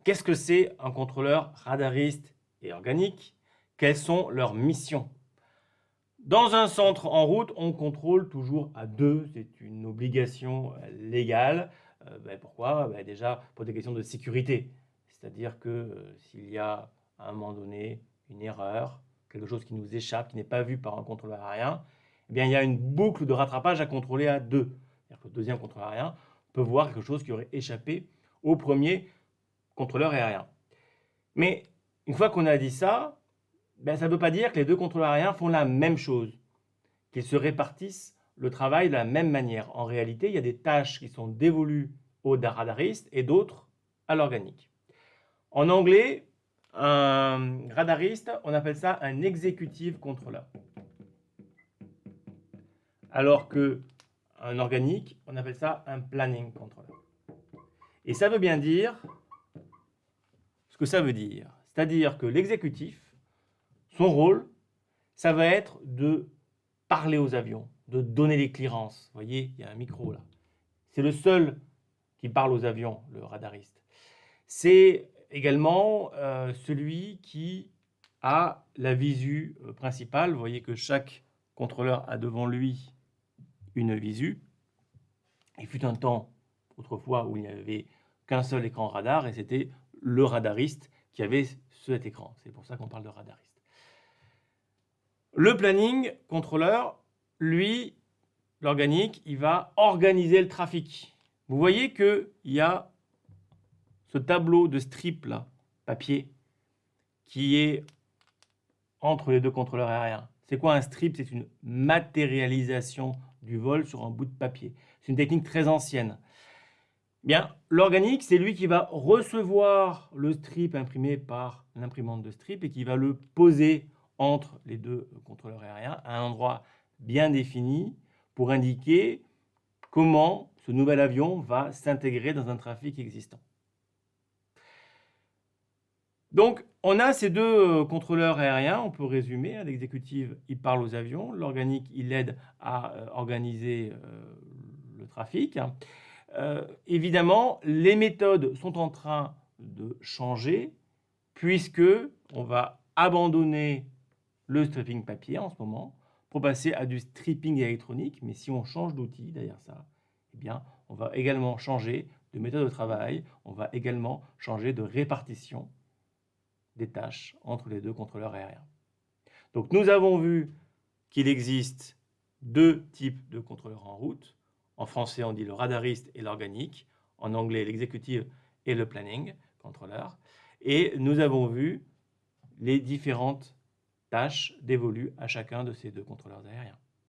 Qu'est-ce que c'est un contrôleur radariste et organique? Quelles sont leurs missions? Dans un centre en route, on contrôle toujours à deux, c'est une obligation légale. Pourquoi? Déjà pour des questions de sécurité. C'est-à-dire que s'il y a à un moment donné une erreur, quelque chose qui nous échappe, qui n'est pas vu par un contrôleur aérien, eh bien, il y a une boucle de rattrapage à contrôler à deux. C'est-à-dire que le deuxième contrôleur aérien peut voir quelque chose qui aurait échappé au premier contrôleur aérien. Mais une fois qu'on a dit ça, ça ne veut pas dire que les deux contrôleurs aériens font la même chose, qu'ils se répartissent le travail de la même manière. En réalité, il y a des tâches qui sont dévolues au radariste et d'autres à l'organique. En anglais, un radariste, on appelle ça un executive controller. Alors qu'un organique, on appelle ça un planning controller. Et ça veut bien dire ce que ça veut dire. C'est-à-dire que l'exécutif, son rôle, ça va être de parler aux avions, de donner les clearances. Vous voyez, il y a un micro là. C'est le seul qui parle aux avions, le radariste. C'est également celui qui a la visu principale. Vous voyez que chaque contrôleur a devant lui une visu. Il fut un temps, autrefois, où il n'y avait qu'un seul écran radar et c'était le radariste qui avait cet écran. C'est pour ça qu'on parle de radariste. Le planning contrôleur, lui, l'organique, il va organiser le trafic. Vous voyez qu'il y a ce tableau de strip là, papier, qui est entre les deux contrôleurs aériens. C'est quoi un strip? C'est une matérialisation du vol sur un bout de papier. C'est une technique très ancienne. Bien, l'organique, c'est lui qui va recevoir le strip imprimé par l'imprimante de strip et qui va le poser entre les deux contrôleurs aériens à un endroit bien défini pour indiquer comment ce nouvel avion va s'intégrer dans un trafic existant. Donc, on a ces deux contrôleurs aériens, on peut résumer. L'exécutif, il parle aux avions. L'organique, il aide à organiser le trafic. Évidemment, les méthodes sont en train de changer puisque on va abandonner le stripping papier en ce moment pour passer à du stripping électronique. Mais si on change d'outil derrière ça, eh bien, on va également changer de méthode de travail, on va également changer de répartition des tâches entre les deux contrôleurs aériens. Donc nous avons vu qu'il existe deux types de contrôleurs en route. En français, on dit le radariste et l'organique. En anglais, l'exécutif et le planning contrôleur. Et nous avons vu les différentes tâches dévolues à chacun de ces deux contrôleurs aériens.